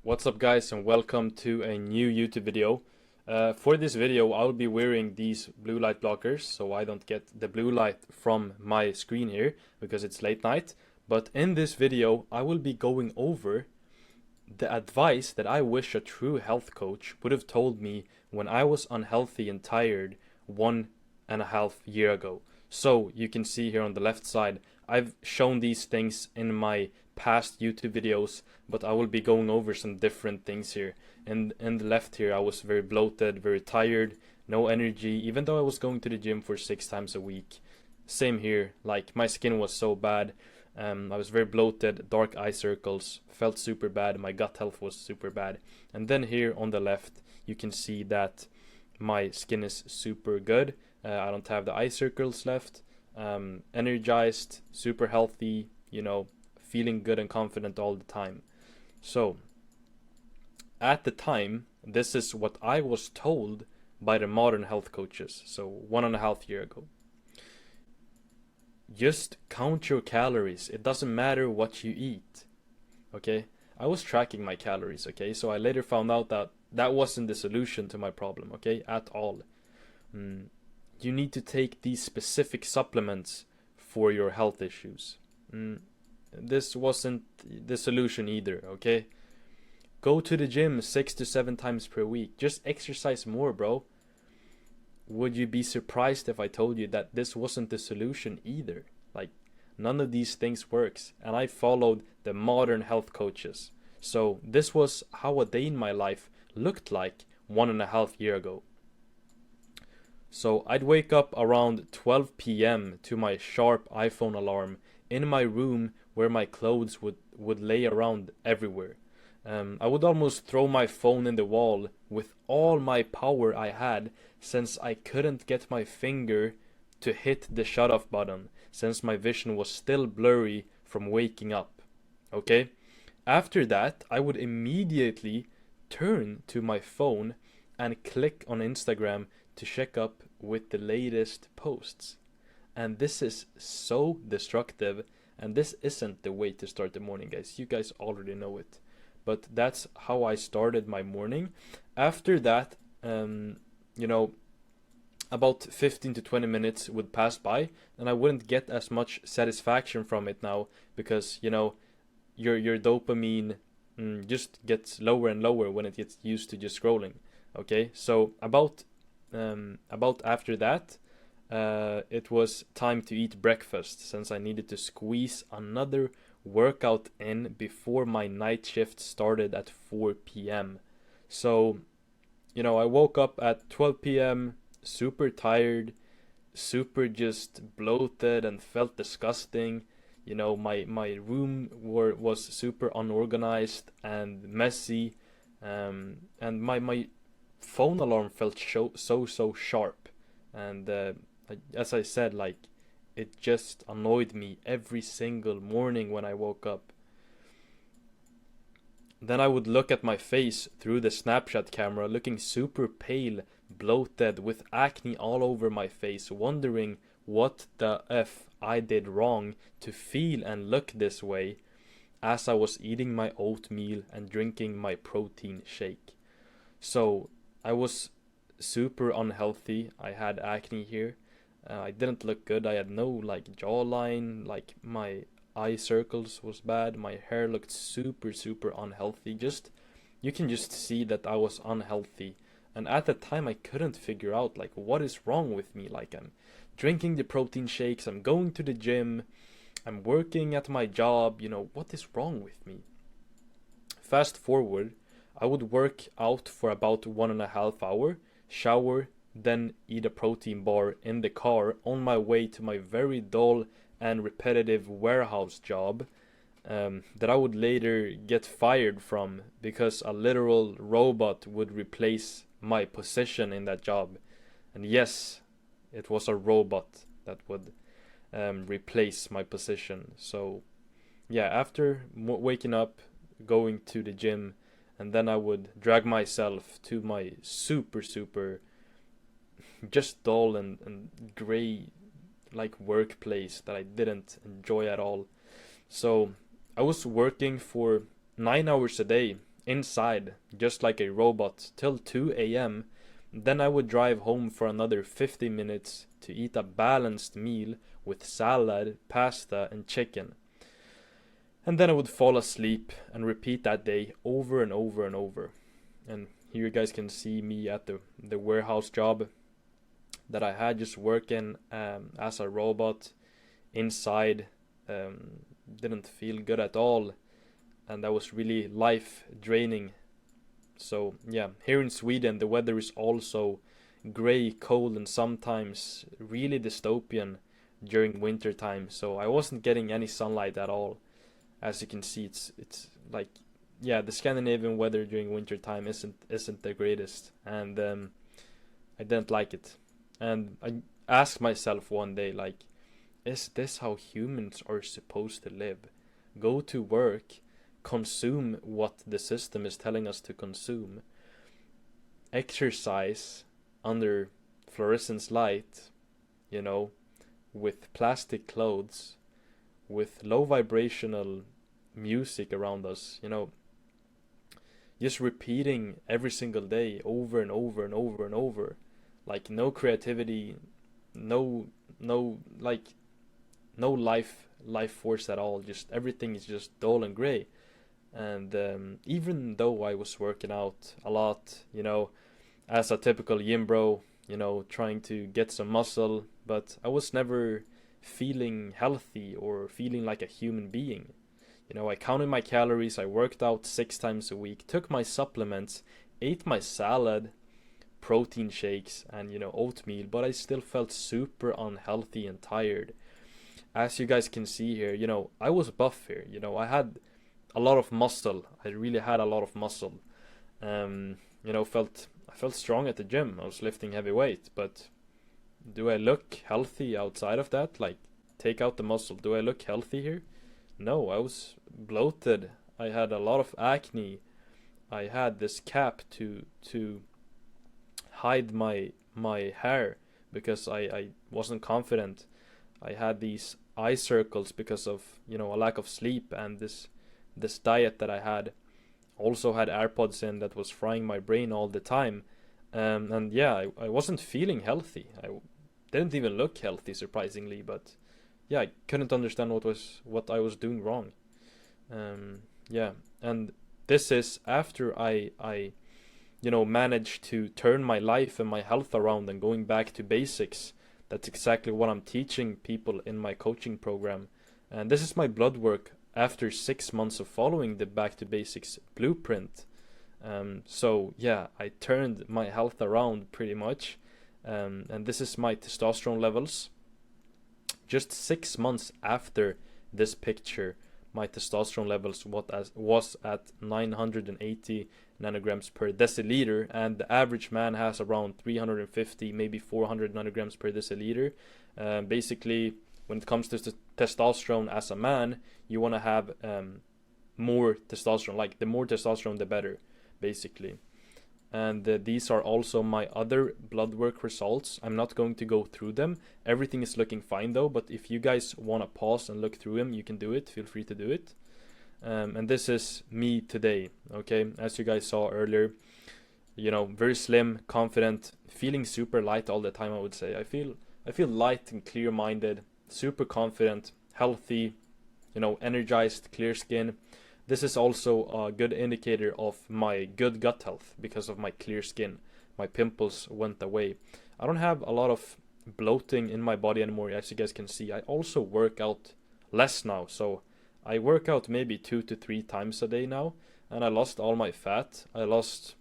What's up guys, and welcome to a new YouTube video. For this video I'll be wearing these blue light blockers so I don't get the blue light from my screen here because it's late night. But in this video I will be going over the advice that I wish a true health coach would have told me when I was unhealthy and tired 1.5 years ago. So you can see here on the left side I've shown these things in my past YouTube videos, but I will be going over some different things here. And in the left here I was very bloated, very tired, no energy, even though I was going to the gym for 6 times a week. Same here, like my skin was so bad. I was very bloated, dark eye circles, felt super bad, my gut health was super bad. And then here on the left you can see that my skin is super good. I don't have the eye circles left. Energized, super healthy, feeling good and confident all the time. So at the time, this is what I was told by the modern health coaches, so 1.5 years ago. Just count your calories. It doesn't matter what you eat. Okay? I was tracking my calories, okay? So I later found out that that wasn't the solution to my problem, okay? At all. You need to take these specific supplements for your health issues. This wasn't the solution either, okay? Go to the gym 6 to 7 times per week. Just exercise more, bro. Would you be surprised if I told you that this wasn't the solution either? Like, none of these things works. And I followed the modern health coaches. So this was how a day in my life looked like 1.5 years ago. So I'd wake up around 12 p.m. to my sharp iPhone alarm in my room where my clothes would lay around everywhere. I would almost throw my phone in the wall with all my power I had, since I couldn't get my finger to hit the shut off button, since my vision was still blurry from waking up. Okay? After that, I would immediately turn to my phone and click on Instagram to check up with the latest posts. And this is so destructive, and this isn't the way to start the morning, guys. You guys already know it. But that's how I started my morning. After that, about 15 to 20 minutes would pass by, and I wouldn't get as much satisfaction from it now, because your dopamine just gets lower and lower when it gets used to just scrolling. Okay, so about after that, it was time to eat breakfast, since I needed to squeeze another workout in before my night shift started at 4 p.m. So, I woke up at 12 p.m. super tired, super just bloated and felt disgusting. My room was super unorganized and messy, and my phone alarm felt so sharp, and as I said, it just annoyed me every single morning when I woke up. Then I would look at my face through the Snapchat camera, looking super pale, bloated, with acne all over my face, wondering what the F I did wrong to feel and look this way, as I was eating my oatmeal and drinking my protein shake. So I was super unhealthy. I had acne here. I didn't look good. I had no jawline, my eye circles was bad. My hair looked super unhealthy. You can just see that I was unhealthy. And at the time I couldn't figure out what is wrong with me. I'm drinking the protein shakes, I'm going to the gym, I'm working at my job, what is wrong with me? Fast forward, I would work out for about 1.5 hours, shower, then eat a protein bar in the car on my way to my very dull and repetitive warehouse job, that I would later get fired from because a literal robot would replace my position in that job. And yes, it was a robot that would replace my position. So yeah, after waking up, going to the gym, and then I would drag myself to my super just dull and gray workplace that I didn't enjoy at all. So I was working for 9 hours a day inside, just like a robot, till 2 a.m. Then I would drive home for another 50 minutes to eat a balanced meal with salad, pasta, and chicken. And then I would fall asleep and repeat that day over and over and over. And here you guys can see me at the warehouse job that I had, just working as a robot inside. Didn't feel good at all, and that was really life draining. So yeah, here in Sweden the weather is also gray, cold, and sometimes really dystopian during winter time. So I wasn't getting any sunlight at all. As you can see, it's like, yeah, the Scandinavian weather during winter time isn't the greatest, and I didn't like it. And I asked myself one day, like, is this how humans are supposed to live? Go to work, consume what the system is telling us to consume, exercise under fluorescence light, you know, with plastic clothes, with low vibrational music around us, you know, just repeating every single day over and over and over and over, like no creativity, no like no life force at all. Just everything is just dull and gray. And even though I was working out a lot, you know, as a typical gym bro, you know, trying to get some muscle, but I was never feeling healthy or feeling like a human being. You know, I counted my calories, I worked out 6 times a week, took my supplements, ate my salad, protein shakes, and, you know, oatmeal, but I still felt super unhealthy and tired. As you guys can see here, you know, I was buff here. You know, I had a lot of muscle. I really had a lot of muscle. You know, I felt strong at the gym. I was lifting heavy weight, but do I look healthy outside of that? Like, take out the muscle. Do I look healthy here? No, I was bloated. I had a lot of acne. I had this cap to hide my hair because I wasn't confident. I had these eye circles because of, you know, a lack of sleep, and this diet that I had also had AirPods in that was frying my brain all the time. And yeah, I wasn't feeling healthy. I didn't even look healthy, surprisingly, but yeah, I couldn't understand what I was doing wrong. Yeah, and this is after I you know, managed to turn my life and my health around and going back to basics. That's exactly what I'm teaching people in my coaching program. And this is my blood work after 6 months of following the Back to Basics blueprint. So yeah, I turned my health around pretty much. And this is my testosterone levels. Just 6 months after this picture, my testosterone levels was at 980 nanograms per deciliter, and the average man has around 350, maybe 400 nanograms per deciliter. Basically, when it comes to testosterone as a man, you want to have more testosterone. Like, the more testosterone, the better, basically. And these are also my other blood work results. I'm not going to go through them. Everything is looking fine though, but if you guys want to pause and look through them, you can do it. Feel free to do it. And this is me today, okay? As you guys saw earlier, you know, very slim, confident, feeling super light all the time, I would say. I feel light and clear-minded, super confident, healthy, you know, energized, clear skin. This is also a good indicator of my good gut health because of my clear skin. My pimples went away. I don't have a lot of bloating in my body anymore, as you guys can see. I also work out less now, so I work out maybe 2 to 3 times a day now, and I lost all my fat. I lost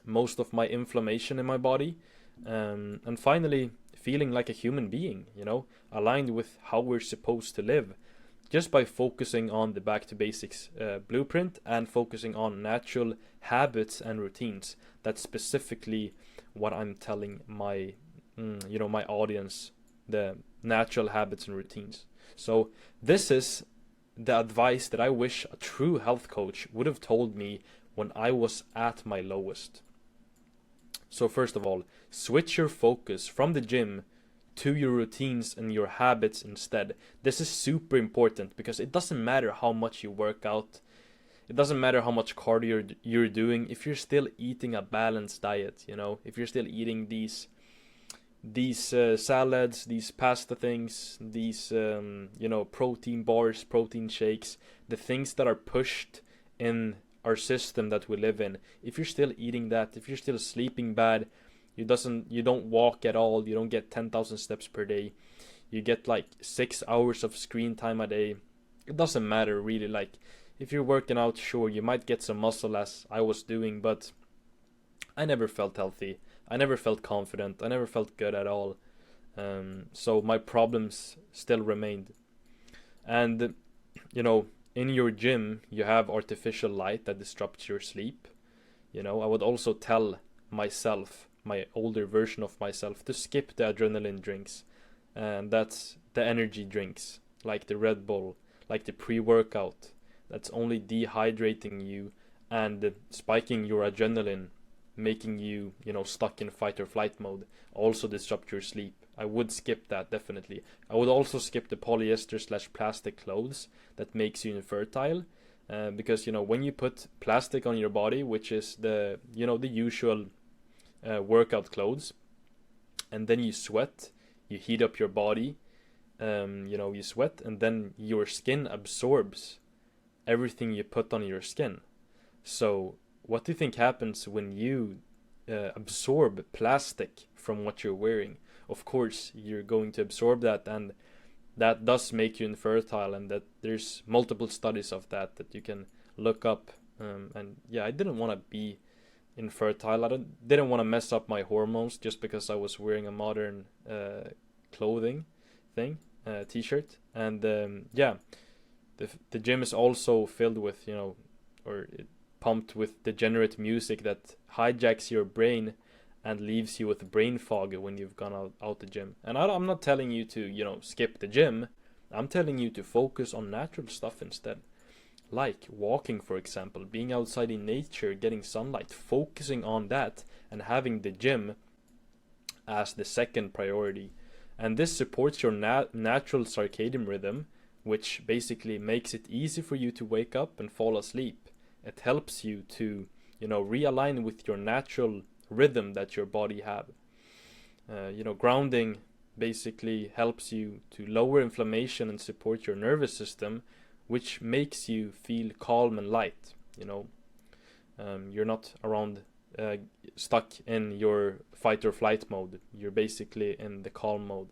most of my inflammation in my body, and finally feeling like a human being, you know, aligned with how we're supposed to live. Just by focusing on the Back to Basics blueprint and focusing on natural habits and routines. That's specifically what I'm telling my, you know, my audience, the natural habits and routines. So this is the advice that I wish a true health coach would have told me when I was at my lowest. So first of all, switch your focus from the gym to your routines and your habits instead. This is super important because it doesn't matter how much you work out. it doesn't matter how much cardio you're doing if you're still eating a balanced diet. If you're still eating these salads, these pasta things, these protein bars, protein shakes, the things that are pushed in our system that we live in. If you're still eating that, if you're still sleeping bad, you don't walk at all, you don't get 10,000 steps per day, you get like 6 hours of screen time a day, it doesn't matter really. Like, if you're working out, sure, you might get some muscle as I was doing, but I never felt healthy. I never felt confident. I never felt good at all. So my problems still remained. And, in your gym, you have artificial light that disrupts your sleep. I would also tell myself, my older version of myself, to skip the adrenaline drinks. And that's the energy drinks, like the Red Bull, like the pre-workout. That's only dehydrating you and spiking your adrenaline, making you, stuck in fight or flight mode, also disrupt your sleep. I would skip that, definitely. I would also skip the polyester/plastic clothes that makes you infertile, because, when you put plastic on your body, which is the usual workout clothes, and then you sweat, you heat up your body, you sweat, and then your skin absorbs everything you put on your skin. So what do you think happens when you absorb plastic from what you're wearing? Of course, you're going to absorb that, and that does make you infertile, and that there's multiple studies of that you can look up. And yeah, I didn't want to be infertile. I didn't want to mess up my hormones just because I was wearing a modern clothing thing, t-shirt. And yeah, the gym is also filled with, pumped with degenerate music that hijacks your brain and leaves you with brain fog when you've gone out the gym. And I'm not telling you to, skip the gym. I'm telling you to focus on natural stuff instead. Like walking, for example, being outside in nature, getting sunlight, focusing on that, and having the gym as the second priority. And this supports your natural circadian rhythm, which basically makes it easy for you to wake up and fall asleep. It helps you to, realign with your natural rhythm that your body have. Grounding basically helps you to lower inflammation and support your nervous system, which makes you feel calm and light. You're not around stuck in your fight or flight mode. You're basically in the calm mode.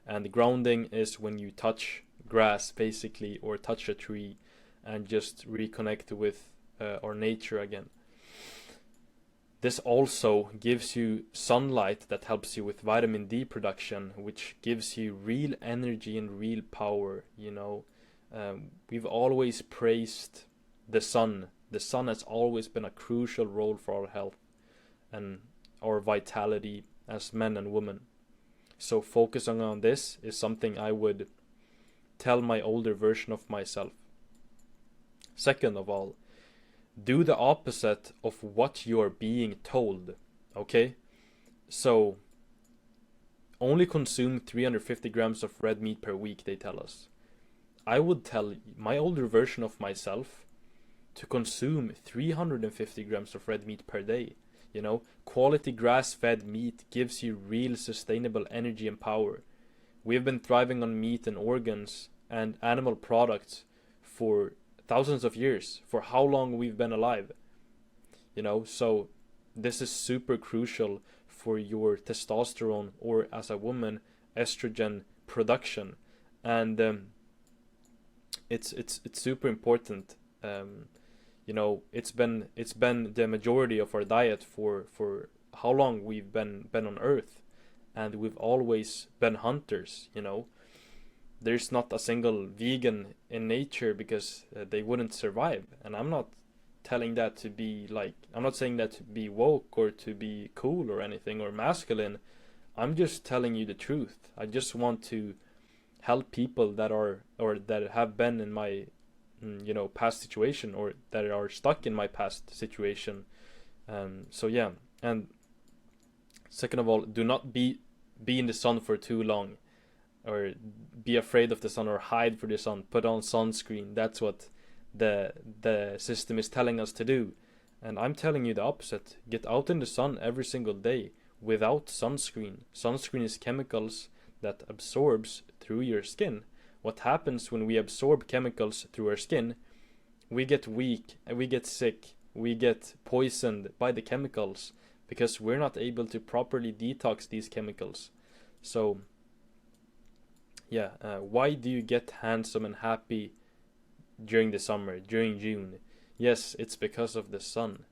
And the grounding is when you touch grass, basically, or touch a tree, and just reconnect with our nature again. This also gives you sunlight that helps you with vitamin D production, which gives you real energy and real power. We've always praised the sun. The sun has always been a crucial role for our health and our vitality as men and women. So focusing on this is something I would tell my older version of myself. Second of all, do the opposite of what you are being told. Okay? So only consume 350 grams of red meat per week, they tell us. I would tell my older version of myself to consume 350 grams of red meat per day. Quality grass-fed meat gives you real sustainable energy and power. We've been thriving on meat and organs and animal products for thousands of years, for how long we've been alive. So this is super crucial for your testosterone, or as a woman, estrogen production. And it's super important. It's been the majority of our diet for how long we've been on Earth, and we've always been hunters. There's not a single vegan in nature because they wouldn't survive. And I'm not telling that to be I'm not saying that to be woke or to be cool or anything or masculine. I'm just telling you the truth. I just want to help people that are, or that have been in my past situation, or that are stuck in my past situation. So yeah. And second of all, do not be in the sun for too long, or be afraid of the sun, or hide for the sun. Put on sunscreen. That's what the system is telling us to do. And I'm telling you the opposite. Get out in the sun every single day without sunscreen. Sunscreen is chemicals that absorbs through your skin. What happens when we absorb chemicals through our skin? We get weak and we get sick. We get poisoned by the chemicals because we're not able to properly detox these chemicals. So yeah, why do you get handsome and happy during the summer, during June? Yes, it's because of the sun.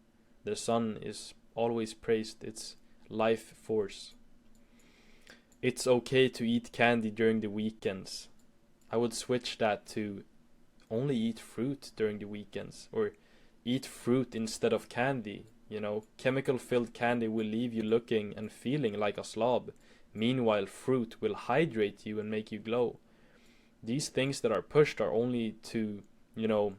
The sun is always praised. It's life force. It's okay to eat candy during the weekends. I would switch that to only eat fruit during the weekends, or eat fruit instead of candy. You know, chemical filled candy will leave you looking and feeling like a slob. Meanwhile, fruit will hydrate you and make you glow. These things that are pushed are only to, you know,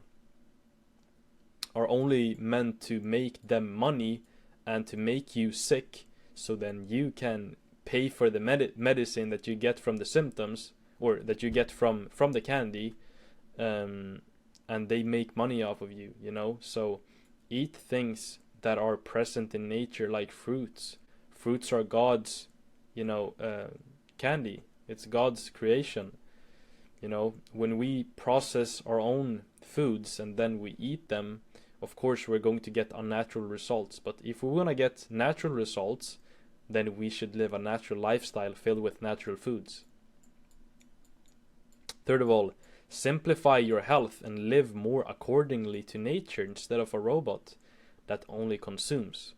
are only meant to make them money and to make you sick, so then you can pay for the medicine that you get from the symptoms, or that you get from the candy, and they make money off of you, you know. So eat things that are present in nature, like fruits. Fruits are God's, you know, candy. It's God's creation. You know, when we process our own foods and then we eat them, of course we're going to get unnatural results. But if we want to get natural results, then we should live a natural lifestyle filled with natural foods. Third of all, simplify your health and live more accordingly to nature instead of a robot that only consumes.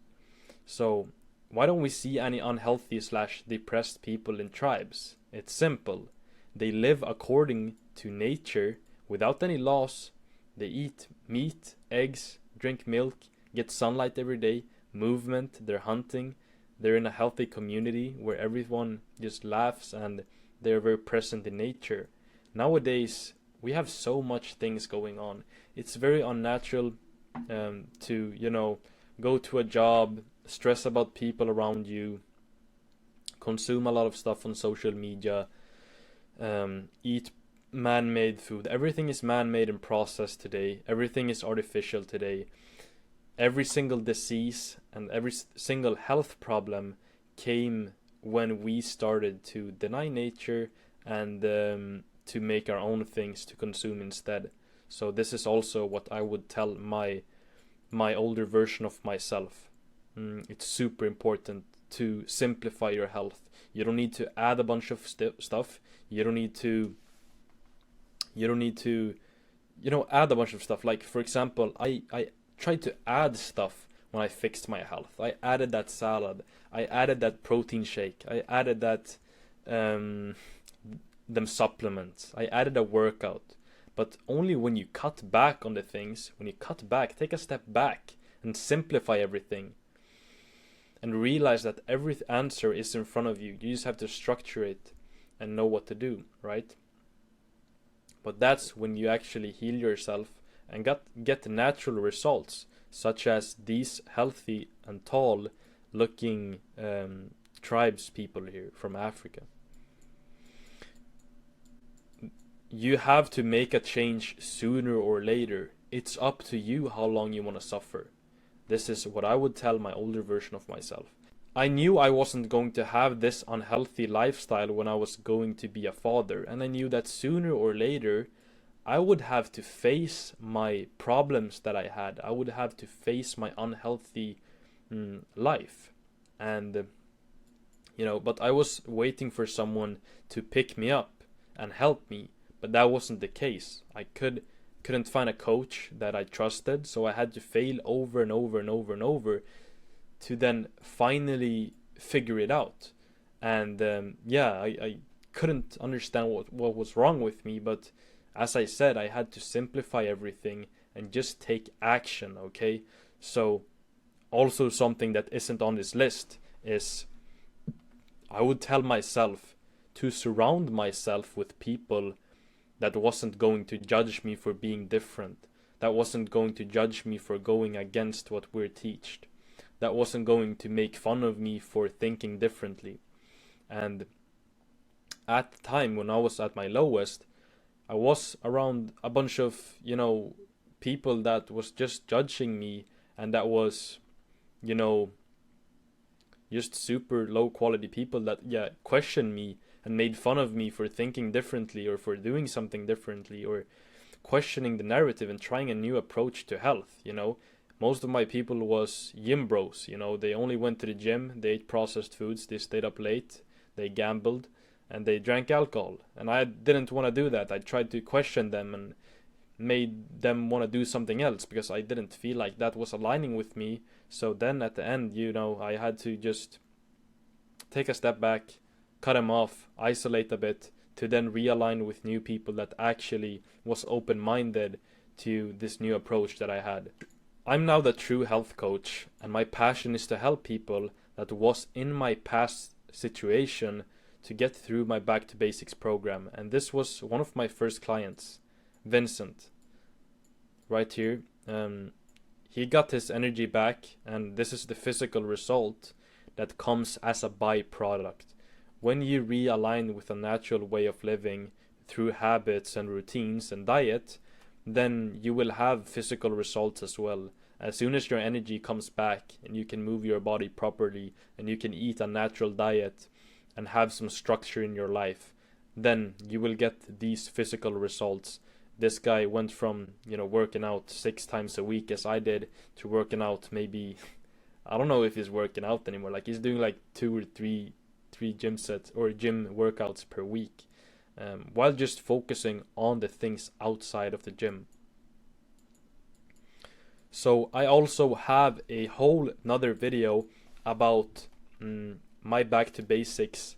So why don't we see any unhealthy / depressed people in tribes? It's simple. They live according to nature without any laws. They eat meat, eggs, drink milk, get sunlight every day, movement, they're hunting, they're in a healthy community where everyone just laughs and they're very present in nature. Nowadays, we have so much things going on. It's very unnatural to, you know, go to a job, stress about people around you, consume a lot of stuff on social media, eat man-made food. Everything is man-made and processed today. Everything is artificial today. Every single disease and every single health problem came when we started to deny nature and to make our own things to consume instead. So this is also what I would tell my older version of myself. It's super important to simplify your health. You don't need to add a bunch of stuff. You don't need to you know, add a bunch of stuff. Like, for example, I tried to add stuff when I fixed my health. I added that salad. I added that protein shake. I added that them supplements. I added a workout. But only when you cut back on the things, when you cut back, take a step back and simplify everything. And realize that every answer is in front of you. You just have to structure it and know what to do, right? But that's when you actually heal yourself and get natural results, such as these healthy and tall looking tribes people here from Africa. You have to make a change sooner or later. It's up to you how long you want to suffer. This is what I would tell my older version of myself. I knew I wasn't going to have this unhealthy lifestyle when I was going to be a father, and I knew that sooner or later I would have to face my problems that I had. I would have to face my unhealthy life. And you know, but I was waiting for someone to pick me up and help me, but that wasn't the case. I couldn't find a coach that I trusted, so I had to fail over and over and over and over to then finally figure it out. And I couldn't understand what was wrong with me, but as I said, I had to simplify everything and just take action, okay? So also something that isn't on this list is I would tell myself to surround myself with people that wasn't going to judge me for being different, that wasn't going to judge me for going against what we're taught, that wasn't going to make fun of me for thinking differently. And at the time when I was at my lowest, I was around a bunch of, you know, people that was just judging me, and that was, you know, just super low quality people that, yeah, questioned me and made fun of me for thinking differently or for doing something differently, or questioning the narrative and trying a new approach to health, you know. Most of my people was gym bros, you know. They only went to the gym, they ate processed foods, they stayed up late, they gambled, and they drank alcohol. And I didn't want to do that. I tried to question them and made them want to do something else because I didn't feel like that was aligning with me. So then at the end, you know, I had to just take a step back, cut them off, isolate a bit, to then realign with new people that actually was open-minded to this new approach that I had. I'm now the true health coach, and my passion is to help people that was in my past situation to get through my Back to Basics program. And this was one of my first clients, Vincent, right here. He got his energy back, and this is the physical result that comes as a byproduct. When you realign with a natural way of living through habits and routines and diet, then you will have physical results as well. As soon as your energy comes back and you can move your body properly and you can eat a natural diet and have some structure in your life, then you will get these physical results. This guy went from, you know, working out 6 times a week as I did to working out maybe, I don't know if he's working out anymore. Like, he's doing like 2 or 3 gym sets or gym workouts per week, while just focusing on the things outside of the gym. So I also have a whole another video about my Back to Basics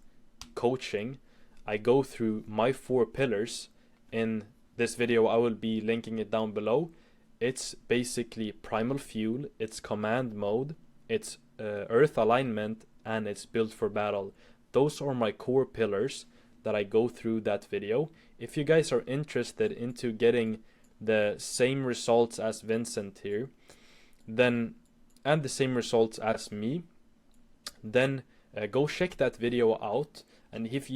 coaching. I go through my 4 pillars. In this video I will be linking it down below. It's basically primal fuel, it's command mode, it's earth alignment, and it's built for battle. Those are my core pillars that I go through that video. If you guys are interested into getting the same results as Vincent here, then, and the same results as me, then go check that video out. And if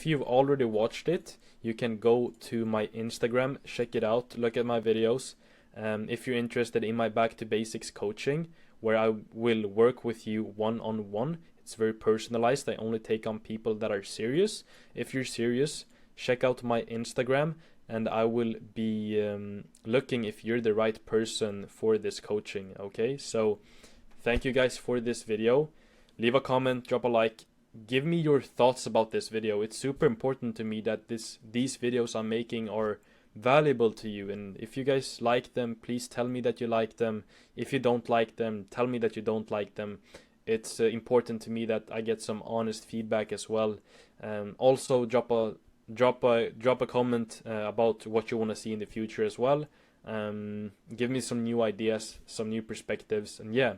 you've already watched it, you can go to my Instagram, check it out, look at my videos. If you're interested in my Back to Basics coaching, where I will work with you one-on-one, it's very personalized. I only take on people that are serious. If you're serious, check out my Instagram, and I will be looking if you're the right person for this coaching. Okay, so thank you guys for this video. Leave a comment, drop a like, give me your thoughts about this video. It's super important to me that these videos I'm making are valuable to you, and if you guys like them, please tell me that you like them. If you don't like them, tell me that you don't like them. It's important to me that I get some honest feedback as well. Also drop a comment about what you want to see in the future as well. Give me some new ideas, some new perspectives, and yeah,